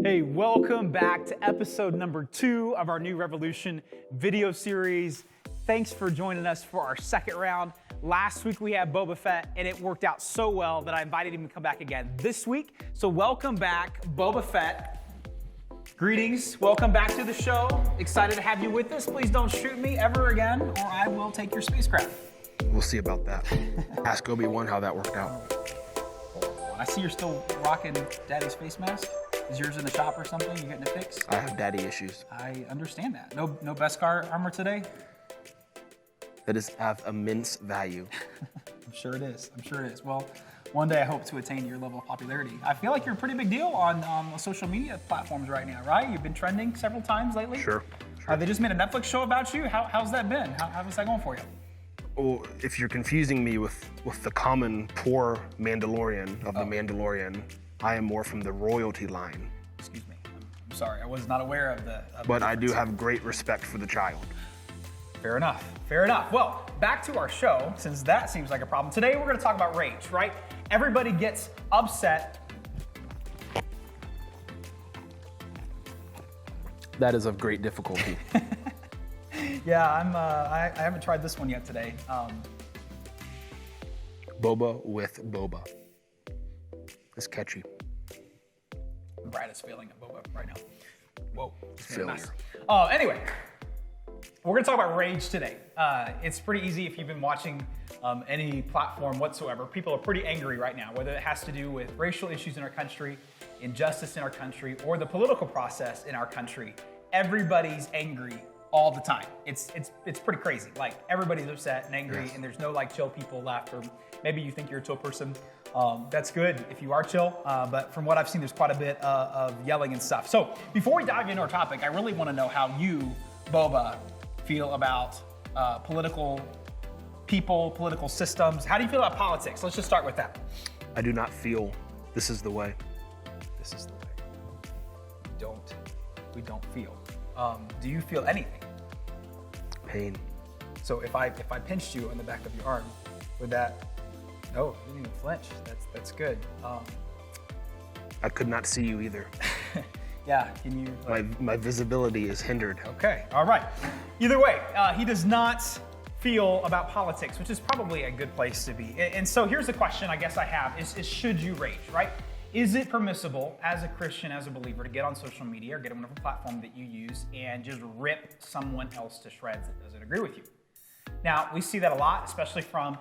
Hey, welcome back to episode number 2 of our New Revolution video series. Thanks for joining us for our second round. Last week we had Boba Fett, and it worked out so well that I invited him to come back again this week. So welcome back, Boba Fett. Greetings, welcome back to the show. Excited to have you with us. Please don't shoot me ever again, or I will take your spacecraft. We'll see about that. Ask Obi-Wan how that worked out. I see you're still rocking Daddy's face mask. Is yours in the shop or something? You getting it fixed? I have daddy issues. I understand that. No Beskar armor today? That is have immense value. I'm sure it is. Well, one day I hope to attain your level of popularity. I feel like you're a pretty big deal on social media platforms right now, right? You've been trending several times lately. Sure. They just made a Netflix show about you. How's that been? How's that going for you? Well, if you're confusing me with the common poor Mandalorian of the Mandalorian, I am more from the royalty line. Excuse me. I'm sorry. I was not aware of the. But I do have great respect for the child. Fair enough. Well, back to our show, since that seems like a problem. Today we're going to talk about rage, right? Everybody gets upset. That is of great difficulty. Yeah, I haven't tried this one yet today. Boba with Boba. It's catchy. Brad is failing at Boba right now. Whoa. Failure. Anyway, we're going to talk about rage today. It's pretty easy if you've been watching any platform whatsoever. People are pretty angry right now, whether it has to do with racial issues in our country, injustice in our country, or the political process in our country. Everybody's angry all the time. It's pretty crazy. Like, everybody's upset and angry, Yes. and there's no like chill people left, or maybe you think you're a chill person. That's good if you are chill, but from what I've seen, there's quite a bit of yelling and stuff. So before we dive into our topic, I really want to know how you, Boba, feel about political people, political systems. How do you feel about politics? Let's just start with that. I do not feel this is the way. This is the way. We don't feel. Do you feel anything? Pain. So if I pinched you on the back of your arm, would that? No, you didn't even flinch. That's good. I could not see you either. Yeah, can you? My visibility is hindered. Okay, all right. Either way, he does not feel about politics, which is probably a good place to be. And so here's the question I guess I have is should you rage, right? Is it permissible as a Christian, as a believer, to get on social media or get on whatever platform that you use and just rip someone else to shreds that doesn't agree with you? Now, we see that a lot, especially from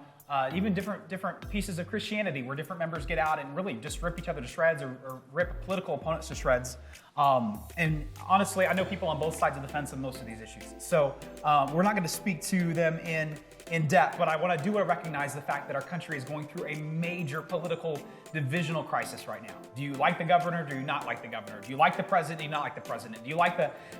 even different pieces of Christianity where different members get out and really just rip each other to shreds or rip political opponents to shreds. And honestly, I know people on both sides of the fence on most of these issues. So we're not going to speak to them in depth, but I want to recognize the fact that our country is going through a major political divisional crisis right now. Do you like the governor? Do you not like the governor? Do you like the president? Do you not like the president? Do you like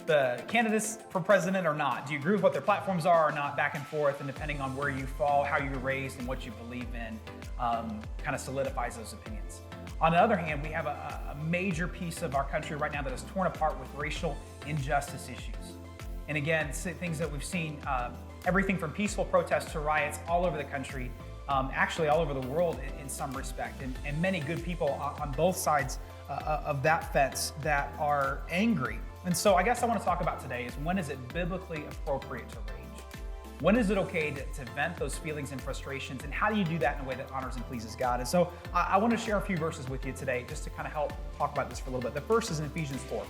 the candidates for president or not? Do you agree with what their platforms are or not? Back and forth, and depending on where you fall, how you were raised, and what you believe in, kind of solidifies those opinions. On the other hand, we have a major piece of our country right now that is torn apart with racial injustice issues. And again, things that we've seen, everything from peaceful protests to riots all over the country, actually all over the world in some respect, and many good people on both sides of that fence that are angry. And so I guess I want to talk about today is when is it biblically appropriate to rage? When is it okay to vent those feelings and frustrations, and how do you do that in a way that honors and pleases God? And so I want to share a few verses with you today just to kind of help talk about this for a little bit. The first is in Ephesians 4.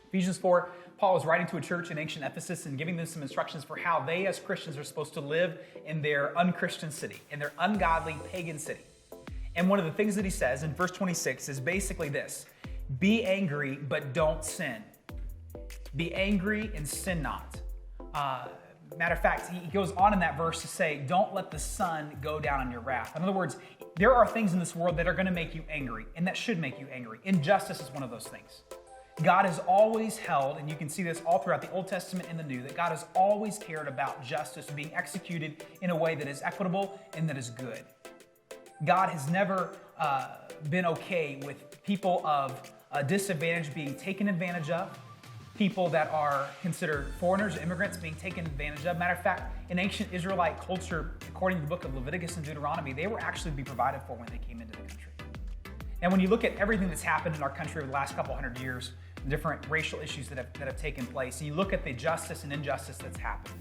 Ephesians 4, Paul is writing to a church in ancient Ephesus and giving them some instructions for how they as Christians are supposed to live in their unchristian city, in their ungodly pagan city. And one of the things that he says in verse 26 is basically this: be angry, but don't sin. Be angry and sin not. Matter of fact, he goes on in that verse to say, don't let the sun go down on your wrath. In other words, there are things in this world that are going to make you angry, and that should make you angry. Injustice is one of those things. God has always held, and you can see this all throughout the Old Testament and the New, that God has always cared about justice being executed in a way that is equitable and that is good. God has never been okay with people of disadvantage being taken advantage of, people that are considered foreigners, immigrants being taken advantage of. Matter of fact, in ancient Israelite culture, according to the book of Leviticus and Deuteronomy, they were actually to be provided for when they came into the country. And when you look at everything that's happened in our country over the last couple hundred years, the different racial issues that have taken place, and you look at the justice and injustice that's happened,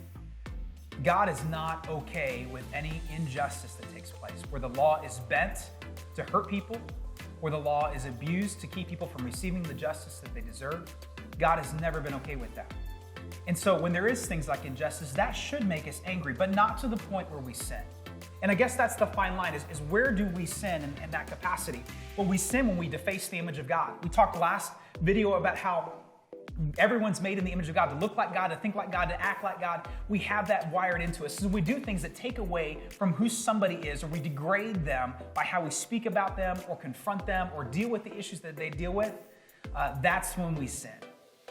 God is not okay with any injustice that takes place, where the law is bent to hurt people, where the law is abused to keep people from receiving the justice that they deserve. God has never been okay with that. And so when there is things like injustice, that should make us angry, but not to the point where we sin. And I guess that's the fine line, is where do we sin in that capacity? Well, we sin when we deface the image of God. We talked last video about how everyone's made in the image of God, to look like God, to think like God, to act like God. We have that wired into us. So we do things that take away from who somebody is, or we degrade them by how we speak about them or confront them or deal with the issues that they deal with. That's when we sin.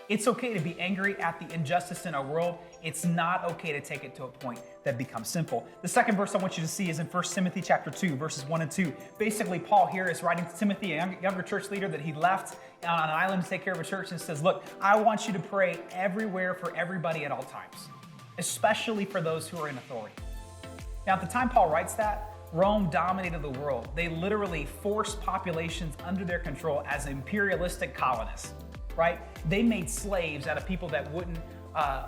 It's okay to be angry at the injustice in our world. It's not okay to take it to a point that becomes sinful. The second verse I want you to see is in 1 Timothy chapter 2, verses 1 and 2. Basically, Paul here is writing to Timothy, a younger church leader that he left on an island to take care of a church, and says, look, I want you to pray everywhere for everybody at all times, especially for those who are in authority. Now, at the time Paul writes that, Rome dominated the world. They literally forced populations under their control as imperialistic colonists. Right? They made slaves out of people that wouldn't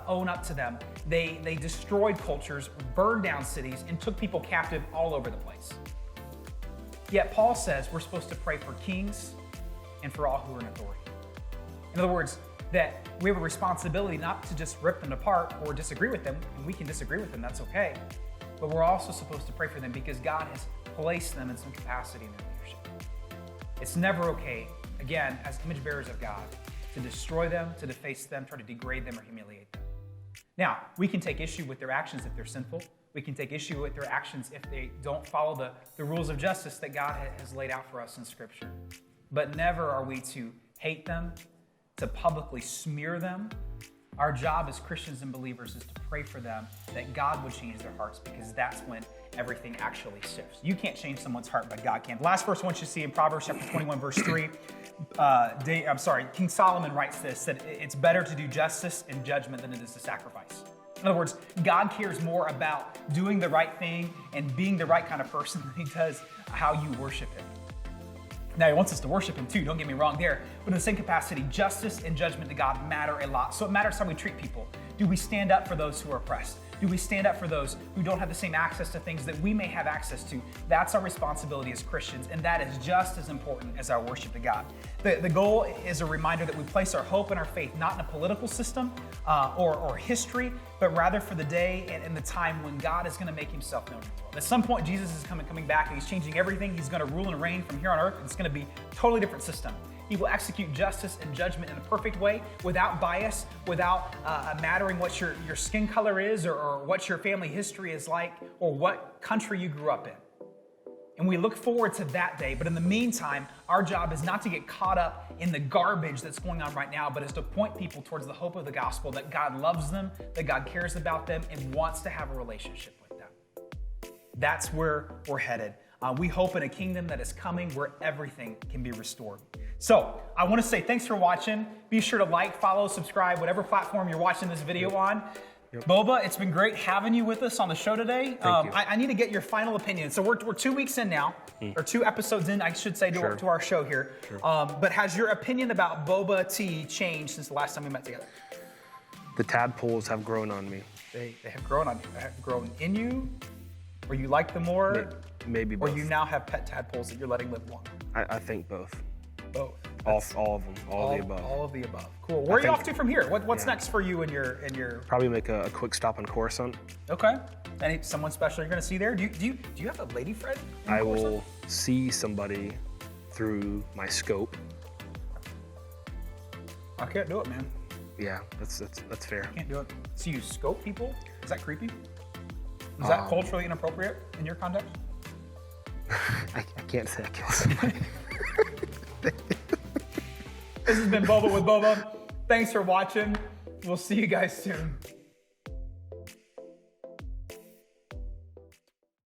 own up to them. They destroyed cultures, burned down cities, and took people captive all over the place. Yet Paul says we're supposed to pray for kings and for all who are in authority. In other words, that we have a responsibility not to just rip them apart or disagree with them, and we can disagree with them, that's okay. But we're also supposed to pray for them because God has placed them in some capacity in their leadership. It's never okay, again, as image bearers of God, to destroy them, to deface them, try to degrade them or humiliate them. Now, we can take issue with their actions if they're sinful. We can take issue with their actions if they don't follow the rules of justice that God has laid out for us in Scripture. But never are we to hate them, to publicly smear them. Our job as Christians and believers is to pray for them, that God would change their hearts, because that's when everything actually shifts. You can't change someone's heart, but God can. The last verse I want you to see in Proverbs chapter 21, verse 3, King Solomon writes this, that it's better to do justice and judgment than it is to sacrifice. In other words, God cares more about doing the right thing and being the right kind of person than he does how you worship him. Now, he wants us to worship him too, don't get me wrong there, but in the same capacity, justice and judgment to God matter a lot. So it matters how we treat people. Do we stand up for those who are oppressed? Do we stand up for those who don't have the same access to things that we may have access to? That's our responsibility as Christians, and that is just as important as our worship to God. The goal is a reminder that we place our hope and our faith not in a political system or history, but rather for the day and the time when God is going to make himself known in the world. At some point, Jesus is coming back, and he's changing everything. He's going to rule and reign from here on earth. It's going to be a totally different system. He will execute justice and judgment in a perfect way, without bias, without mattering what your skin color is, or what your family history is like, or what country you grew up in. And we look forward to that day. But in the meantime, our job is not to get caught up in the garbage that's going on right now, but is to point people towards the hope of the gospel, that God loves them, that God cares about them, and wants to have a relationship with them. That's where we're headed. We hope in a kingdom that is coming where everything can be restored. So I want to say thanks for watching. Be sure to like, follow, subscribe, whatever platform you're watching this video on. Yep. Boba, it's been great having you with us on the show today. Thank you. I need to get your final opinion. So we're 2 weeks in now, or 2 episodes in, I should say, to our show here. Sure. But has your opinion about Boba Tea changed since the last time we met together? The tadpoles have grown on me. They have grown on you. They have grown in you, or you like them more? Maybe both. Or you now have pet tadpoles that you're letting live longer? I think both. Both. All of them. All of the above. All of the above. Cool. Where are you off to from here? What's next for you and your? Probably make a quick stop in Coruscant. Okay. Someone special you're going to see there? Do you have a lady friend? I will see somebody through my scope. I can't do it, man. Yeah, that's fair. I can't do it. So you scope people? Is that creepy? Is that culturally inappropriate in your context? I can't say I kill somebody. This has been Boba with Boba. Thanks for watching. We'll see you guys soon.